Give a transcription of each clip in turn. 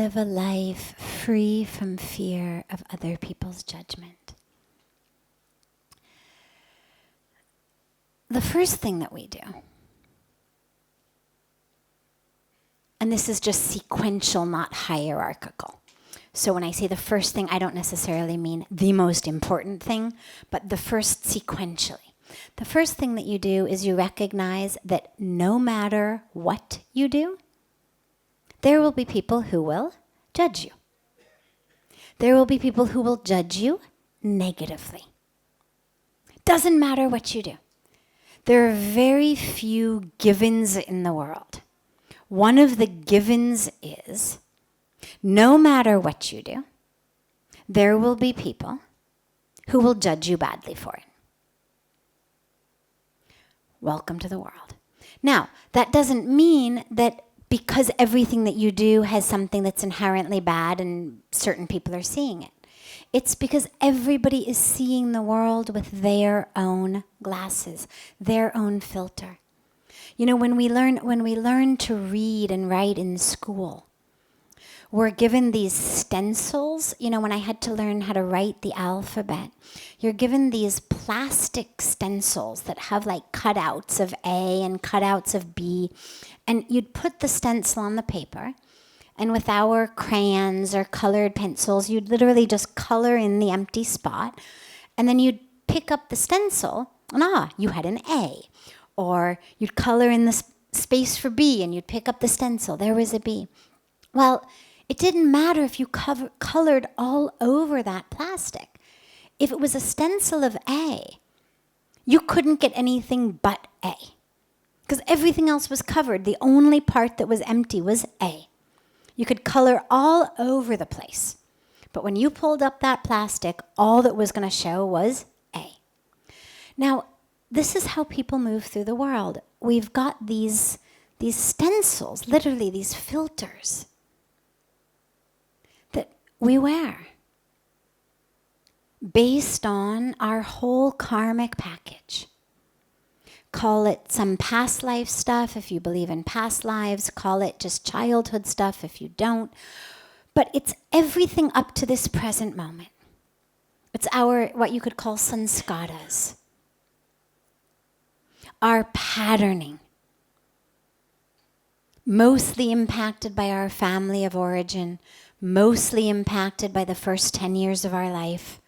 live a life free from fear of other people's judgment? The first thing that we do, and this is just sequential, not hierarchical. So when I say the first thing, I don't necessarily mean the most important thing, but the first sequentially. The first thing that you do is you recognize that no matter what you do, there will be people who will judge you. There will be people who will judge you negatively. Doesn't matter what you do. There are very few givens in the world. One of the givens is, no matter what you do, there will be people who will judge you badly for it. Welcome to the world. Now, that doesn't mean that because everything that you do has something that's inherently bad and certain people are seeing it. It's because everybody is seeing the world with their own glasses, their own filter. You know, when we learn to read and write in school, we're given these stencils. You know, when I had to learn how to write the alphabet, you're given these plastic stencils that have like cutouts of A and cutouts of B. And you'd put the stencil on the paper, and with our crayons or colored pencils, you'd literally just color in the empty spot, and then you'd pick up the stencil, and you had an A. Or you'd color in the space for B, and you'd pick up the stencil, there was a B. Well, it didn't matter if you colored all over that plastic. If it was a stencil of A, you couldn't get anything but A. Because everything else was covered. The only part that was empty was A. You could color all over the place. But when you pulled up that plastic, all that was going to show was A. Now, this is how people move through the world. We've got these stencils, literally these filters, that we wear based on our whole karmic package. Call it some past life stuff if you believe in past lives. Call it just childhood stuff if you don't. But it's everything up to this present moment. It's our, what you could call sanskaras. Our patterning. Mostly impacted by our family of origin. Mostly impacted by the first 10 years of our life.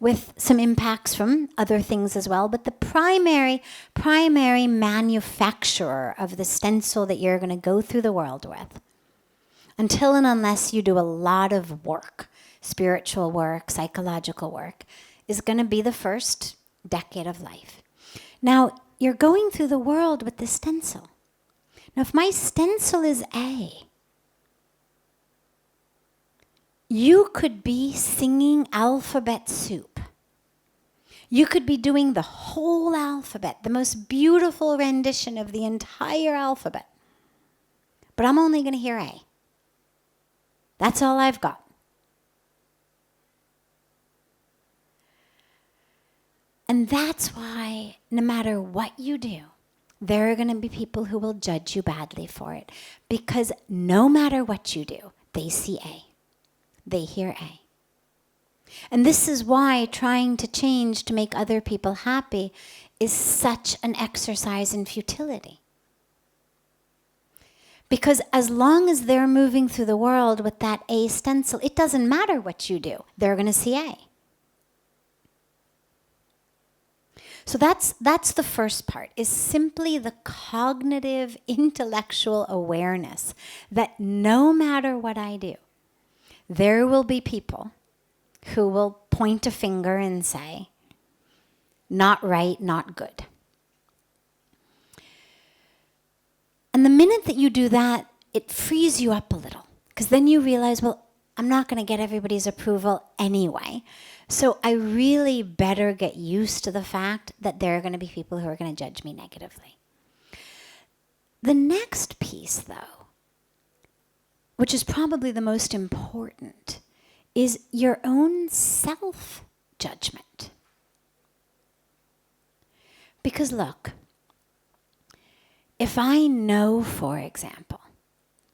With some impacts from other things as well, but the primary manufacturer of the stencil that you're going to go through the world with, until and unless you do a lot of work, spiritual work, psychological work, is going to be the first decade of life. Now, you're going through the world with the stencil. Now, if my stencil is A, you could be singing alphabet soup. You could be doing the whole alphabet, the most beautiful rendition of the entire alphabet. But I'm only going to hear A. That's all I've got. And that's why no matter what you do, there are going to be people who will judge you badly for it. Because no matter what you do, they see A. They hear A. And this is why trying to change to make other people happy is such an exercise in futility. Because as long as they're moving through the world with that A stencil, it doesn't matter what you do. They're going to see A. So that's the first part, is simply the cognitive, intellectual awareness that no matter what I do, there will be people who will point a finger and say, not right, not good. And the minute that you do that, it frees you up a little. Because then you realize, well, I'm not going to get everybody's approval anyway. So I really better get used to the fact that there are going to be people who are going to judge me negatively. The next piece, though, which is probably the most important, is your own self-judgment. Because look, if I know, for example,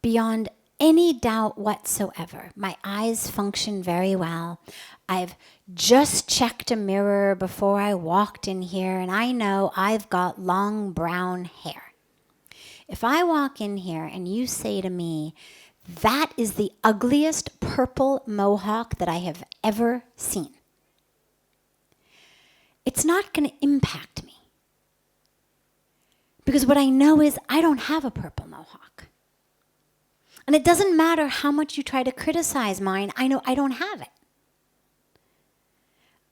beyond any doubt whatsoever, my eyes function very well. I've just checked a mirror before I walked in here, and I know I've got long brown hair. If I walk in here and you say to me, that is the ugliest purple mohawk that I have ever seen, it's not going to impact me. Because what I know is I don't have a purple mohawk. And it doesn't matter how much you try to criticize mine, I know I don't have it.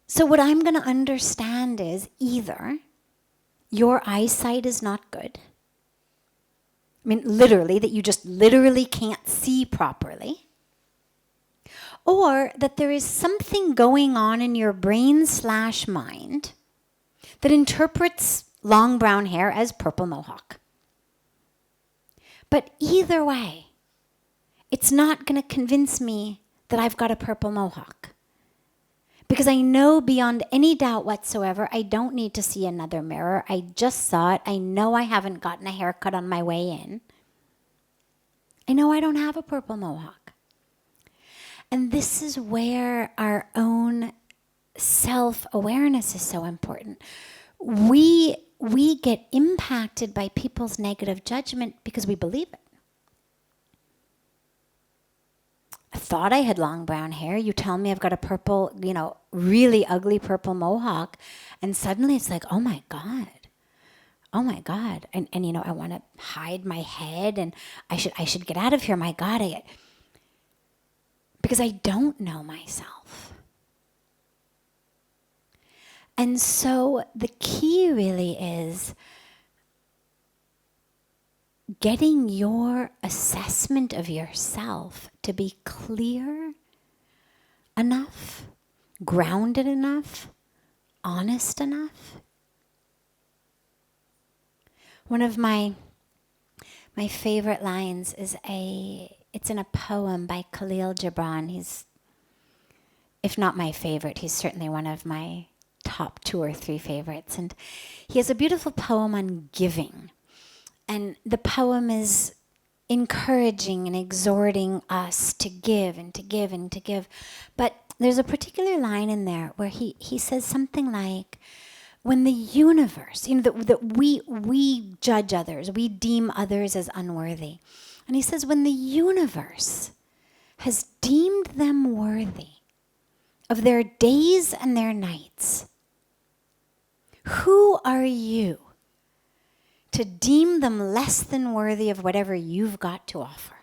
So what I'm going to understand is either your eyesight is not good. I mean, literally, that you just literally can't see properly. Or that there is something going on in your brain/mind that interprets long brown hair as purple mohawk. But either way, it's not going to convince me that I've got a purple mohawk. Because I know beyond any doubt whatsoever, I don't need to see another mirror. I just saw it. I know I haven't gotten a haircut on my way in. I know I don't have a purple mohawk. And this is where our own self-awareness is so important. We get impacted by people's negative judgment because we believe it. I thought I had long brown hair. You tell me I've got a purple, really ugly purple mohawk. And suddenly it's like, oh my God. And I want to hide my head and I should get out of here. My God, because I don't know myself. And so the key really is getting your assessment of yourself to be clear enough, grounded enough, honest enough. One of my favorite lines is it's in a poem by Khalil Gibran. He's, if not my favorite, he's certainly one of my top 2 or 3 favorites. And he has a beautiful poem on giving. And the poem is encouraging and exhorting us to give and to give and to give. But there's a particular line in there where he says something like, when the universe, that we judge others, we deem others as unworthy. And he says, when the universe has deemed them worthy of their days and their nights, who are you to deem them less than worthy of whatever you've got to offer?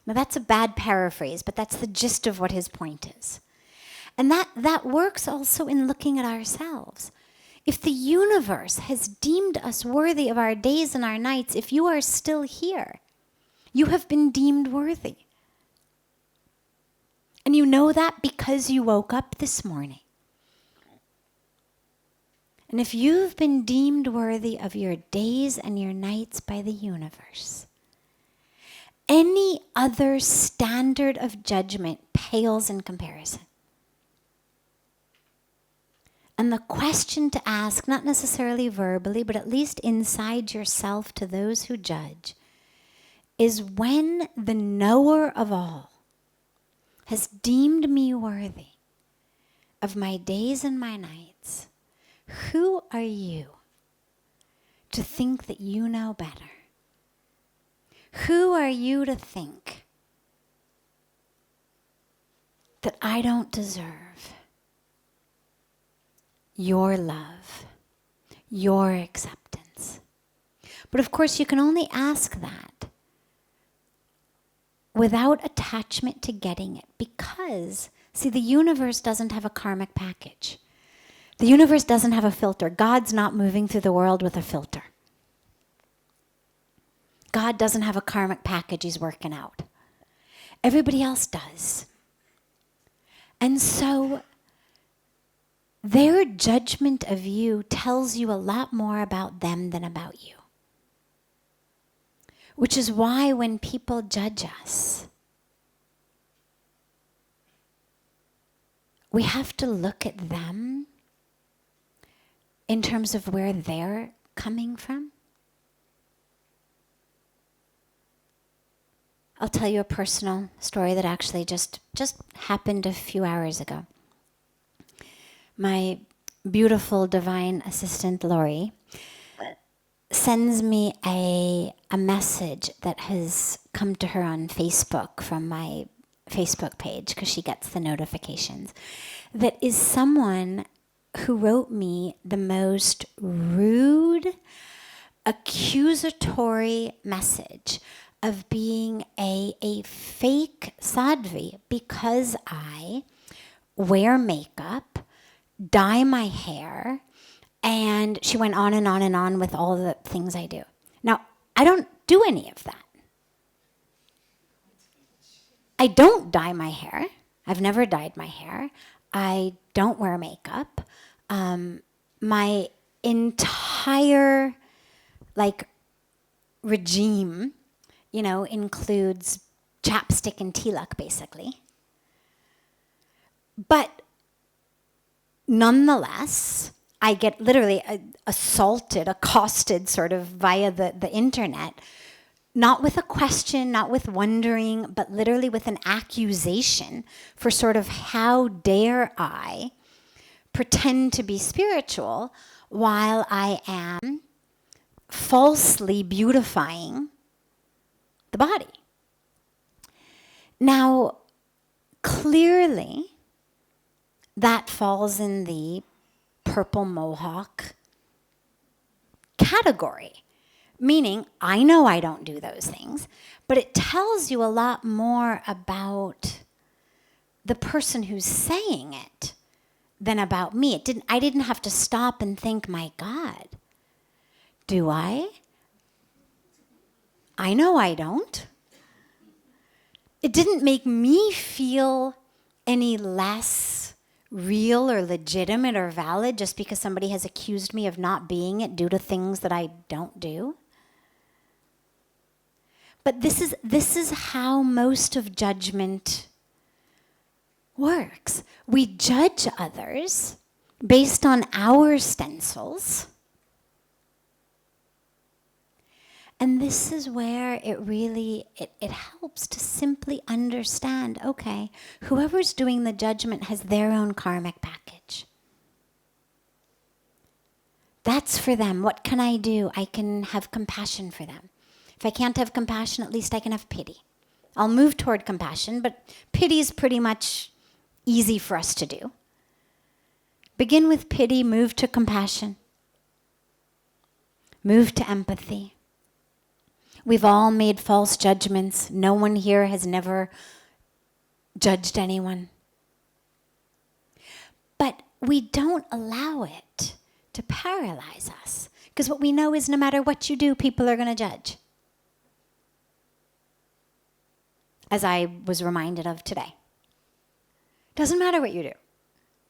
Now that's a bad paraphrase, but that's the gist of what his point is. And that works also in looking at ourselves. If the universe has deemed us worthy of our days and our nights, if you are still here, you have been deemed worthy. And you know that because you woke up this morning. And if you've been deemed worthy of your days and your nights by the universe, any other standard of judgment pales in comparison. And the question to ask, not necessarily verbally, but at least inside yourself to those who judge, is when the knower of all has deemed me worthy of my days and my nights, who are you to think that you know better? Who are you to think that I don't deserve your love, your acceptance? But of course, you can only ask that without attachment to getting it, because, see, the universe doesn't have a karmic package. The universe doesn't have a filter. God's not moving through the world with a filter. God doesn't have a karmic package he's working out. Everybody else does. And so their judgment of you tells you a lot more about them than about you. Which is why when people judge us, we have to look at them in terms of where they're coming from. I'll tell you a personal story that actually just happened a few hours ago. My beautiful divine assistant, Lori, sends me a message that has come to her on Facebook from my Facebook page, because she gets the notifications, that is someone who wrote me the most rude, accusatory message of being a fake sadhvi because I wear makeup, dye my hair, and she went on and on and on with all the things I do. Now, I don't do any of that. I don't dye my hair. I've never dyed my hair. I don't wear makeup. My entire regime, includes chapstick and tilak, basically. But nonetheless, I get literally assaulted, accosted sort of via the internet, not with a question, not with wondering, but literally with an accusation for sort of how dare I pretend to be spiritual while I am falsely beautifying the body. Now, clearly, that falls in the purple mohawk category. Meaning, I know I don't do those things, but it tells you a lot more about the person who's saying it than about me. I didn't have to stop and think, my God, do I? I know I don't. It didn't make me feel any less real or legitimate or valid just because somebody has accused me of not being it due to things that I don't do. But this is how most of judgment works. We judge others based on our stencils. And this is where it helps to simply understand, okay, whoever's doing the judgment has their own karmic package. That's for them. What can I do? I can have compassion for them. If I can't have compassion, at least I can have pity. I'll move toward compassion, but pity is pretty much easy for us to do. Begin with pity, move to compassion. Move to empathy. We've all made false judgments. No one here has never judged anyone. But we don't allow it to paralyze us. Because what we know is no matter what you do, people are going to judge. As I was reminded of today. Doesn't matter what you do.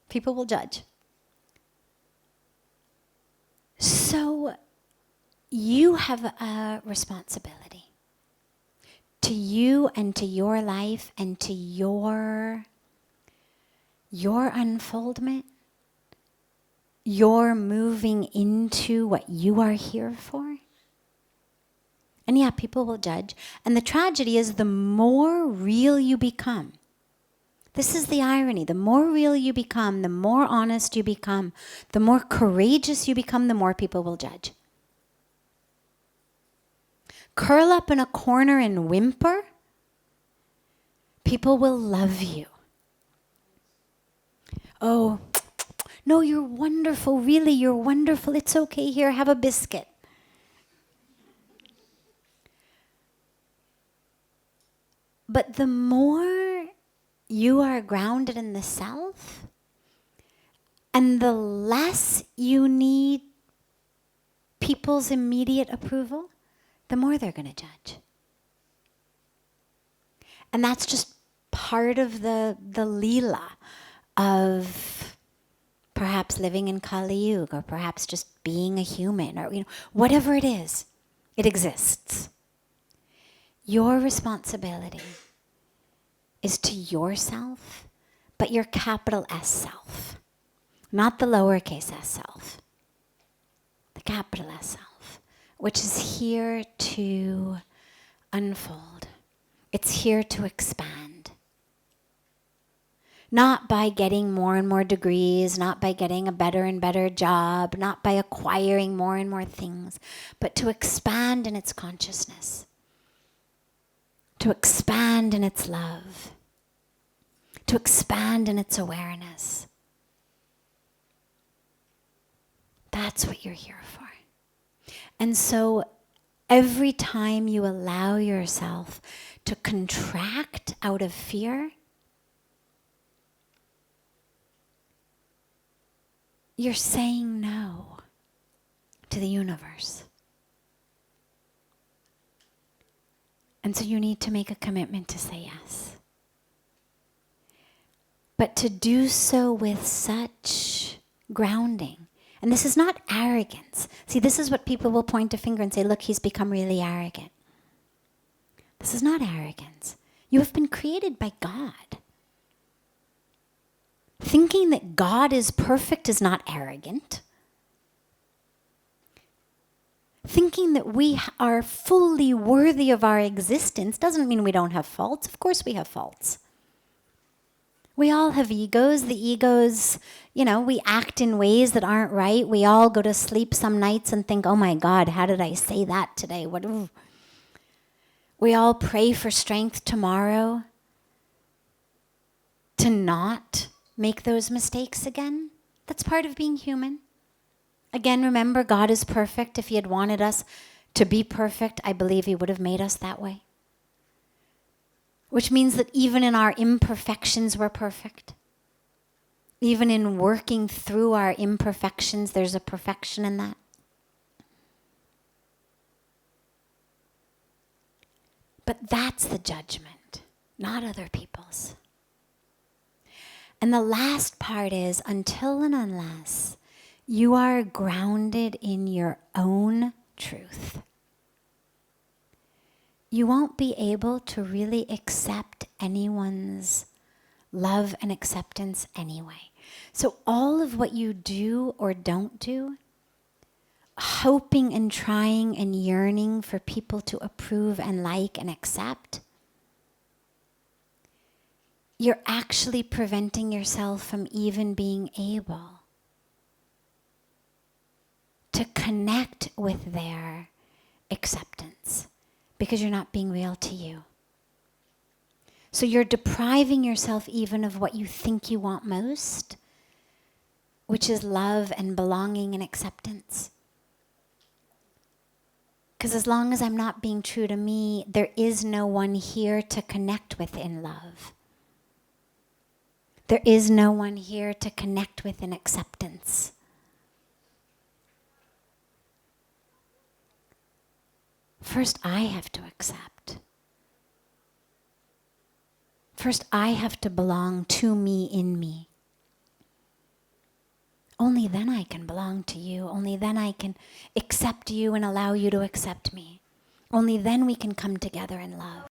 People will judge. So you have a responsibility to you and to your life and to your unfoldment, your moving into what you are here for. And yeah, people will judge. And the tragedy is the more real you become, this is the irony, the more real you become, the more honest you become, the more courageous you become, the more people will judge. Curl up in a corner and whimper, people will love you. Oh, no, you're wonderful, really, you're wonderful, it's okay, here, have a biscuit. But the more you are grounded in the self, and the less you need people's immediate approval, the more they're going to judge. And that's just part of the leela of perhaps living in Kali Yuga, or perhaps just being a human, or whatever it is, it exists. Your responsibility is to yourself, but your capital S self, not the lowercase s self, the capital S self, which is here to unfold. It's here to expand. Not by getting more and more degrees, not by getting a better and better job, not by acquiring more and more things, but to expand in its consciousness, to expand in its love, to expand in its awareness. That's what you're here for. And so every time you allow yourself to contract out of fear, you're saying no to the universe. And so you need to make a commitment to say yes. But to do so with such grounding. And this is not arrogance. See, this is what people will point a finger and say, look, he's become really arrogant. This is not arrogance. You have been created by God. Thinking that God is perfect is not arrogant. Thinking that we are fully worthy of our existence doesn't mean we don't have faults. Of course we have faults. We all have egos. The egos, we act in ways that aren't right. We all go to sleep some nights and think, oh my God, how did I say that today? We all pray for strength tomorrow to not make those mistakes again. That's part of being human. Again, remember, God is perfect. If he had wanted us to be perfect, I believe he would have made us that way. Which means that even in our imperfections, we're perfect. Even in working through our imperfections, there's a perfection in that. But that's the judgment, not other people's. And the last part is, until and unless you are grounded in your own truth, you won't be able to really accept anyone's love and acceptance anyway. So all of what you do or don't do, hoping and trying and yearning for people to approve and like and accept, you're actually preventing yourself from even being able to connect with their acceptance because you're not being real to you. So you're depriving yourself even of what you think you want most, which is love and belonging and acceptance. Because as long as I'm not being true to me, there is no one here to connect with in love. There is no one here to connect with in acceptance. First, I have to accept. First, I have to belong to me in me. Only then I can belong to you. Only then I can accept you and allow you to accept me. Only then we can come together in love.